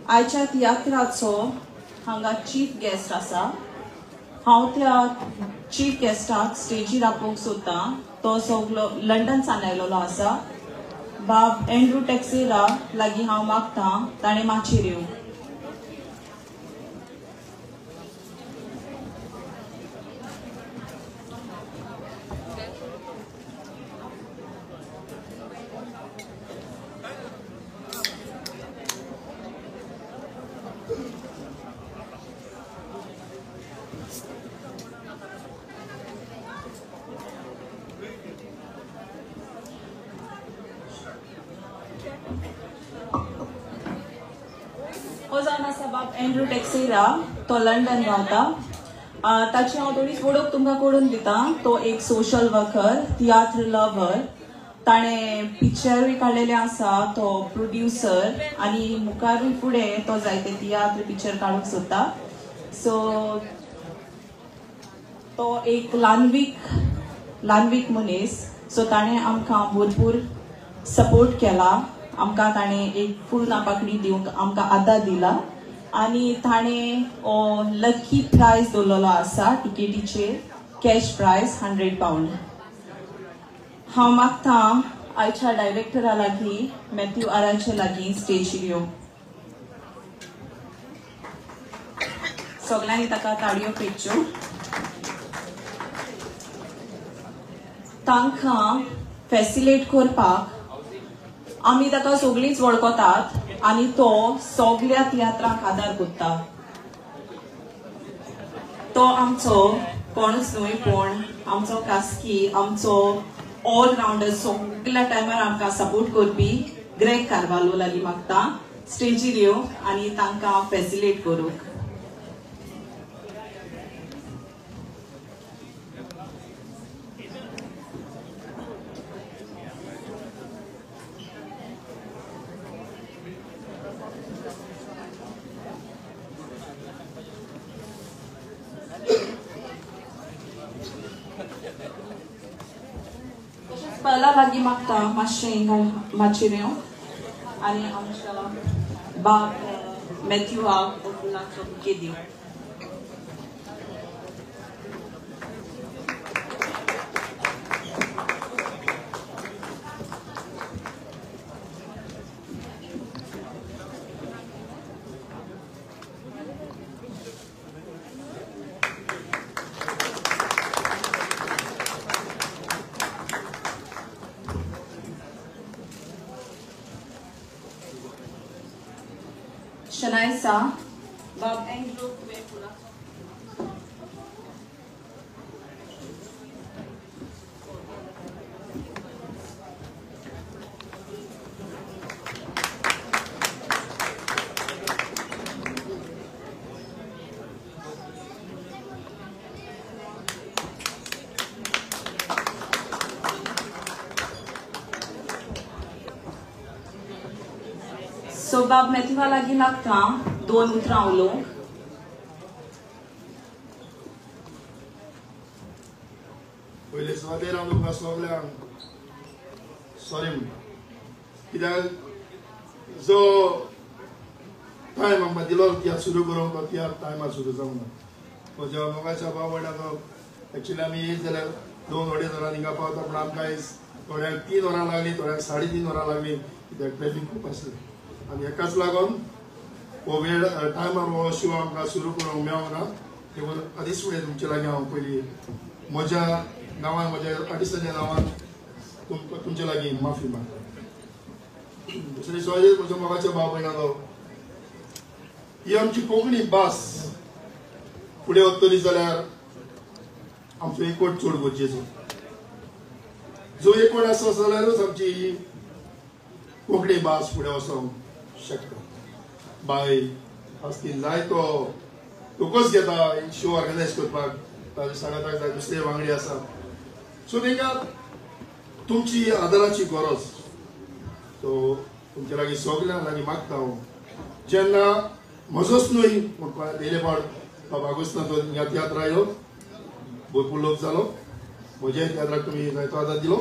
आयच्या तियात्राचो हांगा chief guest आसा। हांव त्या चीफ गेस्टाक स्टेजीर आपलोवंक सोदता। तो सगलो लंडनसान आयलोलो आसा। बाब एंड्रू टेक्सेरा लागीं हांव मागतां ताणें माचयेर येवंक। हो जावन आसा बाब एंड्रू टेक्सेरा। तो लंडन रावता। ताची हांव थोडीच वळख तुमकां करून दिता। तो एक सोशल वर्कर, तियात्र लवर। ताणें पिक्चरूय काडलेले आसा। तो प्रोड्युसर आनी मुखारूय फुडें तो जायते तियात्र पिक्चर काडूंक सोदता। सो तो एक ल्हानवीक मनीस। सो ताणें आमकां भरपूर सपोर्ट केला। आमकां ताणें एक फूल नापाकडी दिवंक आमकां आदार दिला। आनी ताणें लकी प्रायज दवरलेलो आसा टिकेटीचेर, कॅश प्रायज £100। हांव मागतां आयच्या डायरेक्टरा लागीं मॅथ्यू आराचे लागीं स्टेजीर येवंक। सगळ्यांनी ताका ताळयो पेटच्यो। तांकां फॅसिलेट करपाक आमी ताका सगळींच वळखतात आनी तो सगळ्या तियात्रांक आदार करता। तो आमचो कोणूच न्हय पूण आमचो खासगी, आमचो ऑल रावंडर, सगळ्या टायमार आमकां सपोर्ट करपी ग्रेग कार्वालो लागीं मागता स्टेजीर येवंक आनी तांकां फॅसिलेट करूंक। पयला लागीं मागता मातशें माचयेर येवंक आनी आमच्या बाब मॅथ्यूआक फुलांचो बुके दिवंक। शनायसा बाब एंड्रू सो बाब मॅथ्यूआ लागीं लागता 2 उतरां उलोवंक। पयले सुवातेर हांव तुमकां सगल्यांक सॉरी कित्याक जो टायम आमकां दिलो तियात्र सुरू करूंक तो तियात्र टायमार सुरू जावंक ना। म्हज्या मोगाच्या भाव भयणाचो एक्चुली आमी येयत जाल्यार 2 अडेज वरां थिंगा पावता पूण आमकां आयज थोड्यांक 3 वरां लागलीं, थोड्यांक 3.5 वरां लागलीं कित्याक ट्रॅफीक खूब आसलें। आनी हेकाच लागून हो वेळ टायमार हो शो आमकां सुरू करूंक मेळोंक ना। देखून आदींच फुडें तुमचे लागीं हांव पयलीं म्हज्या नांवान, म्हज्या आर्टिस्टाच्या नांवान तुमचे लागीं माफी मागता। दुसरे सुवातेर म्हज्या मोगाच्या भाव भयणांनो, ही आमची कोंकणी भास फुडें वतली जाल्यार आमचो एकवट चड गरजेचो। जो एकवट आसा जाल्यारूच आमची ही कोंकणी भास फुडें वचोंक शकता। बाय आस्तीन जायतो लोकच घेता शो ऑर्गनायज करपाक, ताजे सांगाताक जाय दुसरे वांगडी आसा। सो तांकां तुमची आदाराची गरज। सो तुमचे लागीं सगळ्यां लागीं मागता हांव, जेन्ना म्हजोच न्हय पूण पयले फावट बागुस्तान ह्या तियात्र आयलो, भरपूर लोक जालो, म्हज्या तियात्राक तुमी जायतो आदार दिलो।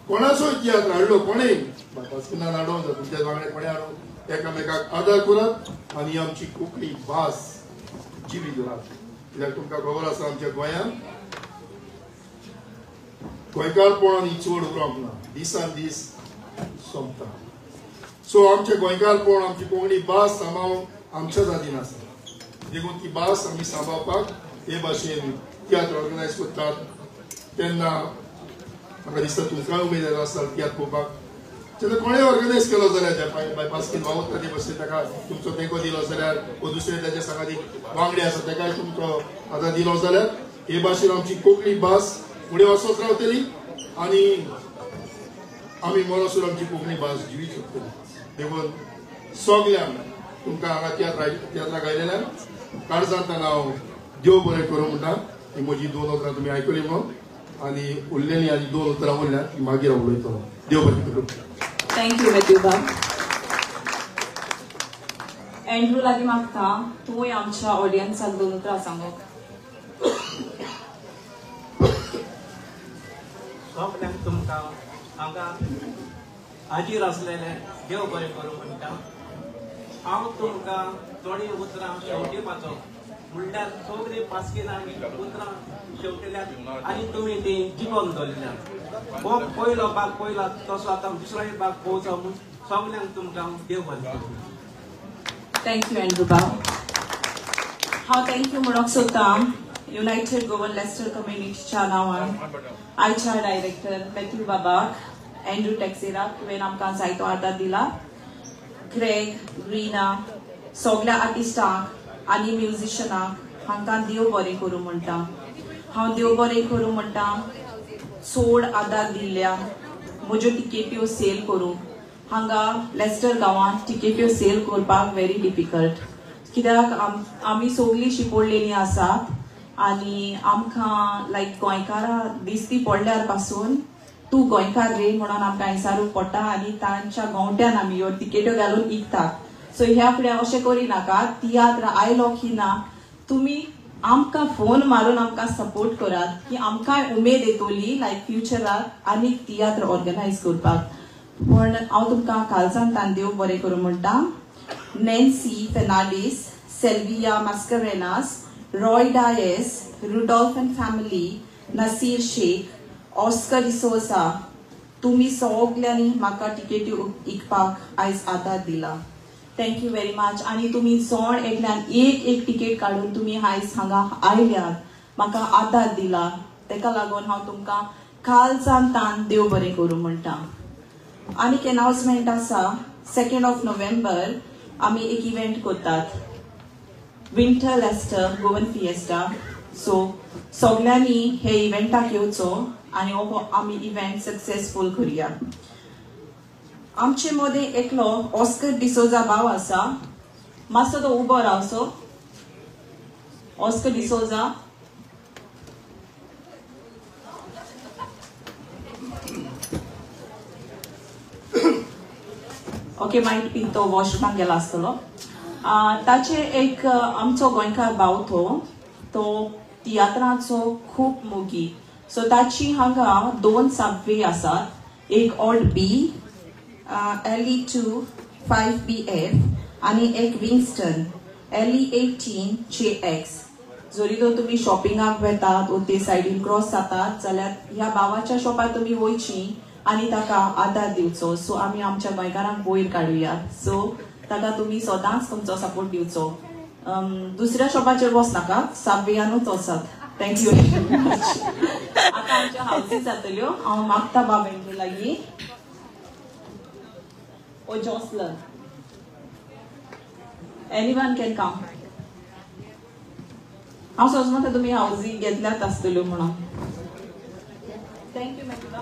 कोणाचोय तियात्र हाडलो, कोणेय बापासकिनान हाडूं, तुमच्या वांगडा कोणें हाडूं, एकामेकाक आदार करात आनी आमची कोंकणी भास जिवीत उरत. कित्याक तुमकां खबर आसा आमच्या गोंयांत गोंयकारपण ही चड उरोंक ना, दिसान दीस सोंपता. सो आमचे गोंयकारपण आमची कोंकणी भास सांबाळून आमच्या जातीन आसा. देखून ती भास आमी सांबाळपाक हे भाशेन तियात्र ऑर्गनायज करतात. तेन्ना म्हाका दिसता तुमकांय उमेद आसा तियात्र पळोवपाक. जेन्ना कोणें ऑर्गनायज केलो जाल्यार बायपास वावरता ते भाशेन ताका तुमचो तेंको दिलो जाल्यार वा दुसरे ताचे सांगातीक वांगडी आसा ताकाय तुमचो आदार दिलो जाल्यार हे भाशेन आमची कोंकणी भास फुडें वचत रावतली आनी आमी मरसर आमची कोंकणी भास जिवीत उरतली. देखून सगल्यांक तुमकां हांगा तियात्राक आयलेल्यान काळजांतल्यान हांव देव बरें करूं म्हणटा. ही म्हजी 2 उतरां तुमी आयकली म्हणून आनी उरलेलीं आनी 2 उतरां उरल्यात ती मागीर हांव उलयतलो. देव बरें करूं. थँक्यू मेथ्यूबा. एंड्रू लागीं मागता तूंय आमच्या ऑडियन्साक 2 उतरां सांगूंक. सगल्यांक तुमकां हांगा हाजीर आसलेले देव बरें करूं म्हणटा. हांव तुमकां थोडी उतरां शेवटिवपाचो म्हणल्यार सगळीं पासकीन आमी उतरां शेवटिल्यात आनी तुमी ती जिखोन दवरल्यात. हो पयलो भाग पयला तसो आतां दुसरोय भाग पळोवचो म्हूण सगल्यांक तुमकां देव बरें करूं. थँक्यू एंड्रू बाव. हांव थँक्यू म्हणूंक सोदतां युनायटेड गोवन लेस्टर कम्युनिटीच्या नांवान आयच्या डायरेक्टर मॅथ्यू बाबाक, एंड्रू टेक्सेराक तुवें आमकां जायतो आदार दिला, ग्रेग, रिना, सगळ्या आर्टिस्टांक आनी म्युजिशियनाक हांकां देव बरें करूं म्हणटा. हांव देव बरें करूं म्हणटा चड आदार दिल्ल्या म्हज्यो टिकेट्यो सेल करूंक. हांगा लेस्टर गांवांत टिकेट्यो सेल करपाक व्हेरी डिफिकल्ट कित्याक आमी सगळीं शिकोडलेलीं आसात आनी आमकां लायक गोंयकारां दिसती पडल्यार पासून तूं गोंयकार रे म्हणून आमकां विचारूंक पडटा आनी तांच्या गोंवट्यान आमी ह्यो टिकेट्यो घालून विकतात. सो ह्या फुडें अशें करिनाकात. तियात्र आयलो की ना तुमी आमकां फोन मारून आमकां सपोर्ट करात की आमकांय उमेद येतली लायक फ्युचराक आनीक तियात्र ऑर्गनायज करपाक. पण हांव तुमकां काळजांतल्यान देव बरें करूं म्हणटा. नॅन्सी फेर्नांडीस, सेल्विया मास्करेनास, रॉय डायस, रुडॉल्फ एंड फॅमिली, नसीर शेख, ऑस्कर डिसोजा, तुमी सगल्यांनी म्हाका टिकेट्यो विकपाक आयज आदार दिला. Thank you very much. आनी तुमी चोड एकल्यान एक टिकेट काडून तुमी आयज हांगा आयल्यात, म्हाका आदार दिला, तेका लागून हांव तुमकां काळजांतल्यान देव बरें करूं म्हणटा. आनीक अनाउन्समेंट आसा 2 नोव्हेंबर आमी एक इव्हेंट करतात, winter Leicester Goan fiesta. So सगल्यांनी हे इव्हेंटाक येवचो आनी हो आमी इव्हेंट सक्सेसफूल करुया. आमचे मदें एकलो ऑस्कर डिसोजा भाव आसा, मातसो तो उबो रावचो. Oscar D'Souza. Okay, might be तो वॉशरूमाक गेला आसतलो. ताचे एक आमचो गोंयकार भाव तो तियात्राचो खूब मोगी. सो ताची हांगा 2 सबवे आसात, एक ऑल्ड बी LE2 5BF आनी एक विंगस्टन LE18 JX. जरी तो तुमी शॉपिंगाक वेतात वा ते सायडीन क्रॉस जातात जाल्यार ह्या भावाच्या शॉपार तुमी वयची आनी ताका आदार दिवचो. सो आमी आमच्या गोंयकारांक वयर काडुया. सो ताका तुमी सदांच तुमचो सपोर्ट दिवचो. दुसऱ्या शॉपाचेर वचनाका, सबवेयानूच वचात. Thank you very much. आतां आमच्यो हावजीस जातल्यो. हांव मागता बाबेंद्रू लागीं or Jocelyn. Anyone can come. हांव सोचमता तुमी हावजी घेतल्यात आसतल्यो म्हणून. थँक्यू मॅथ्यूबा.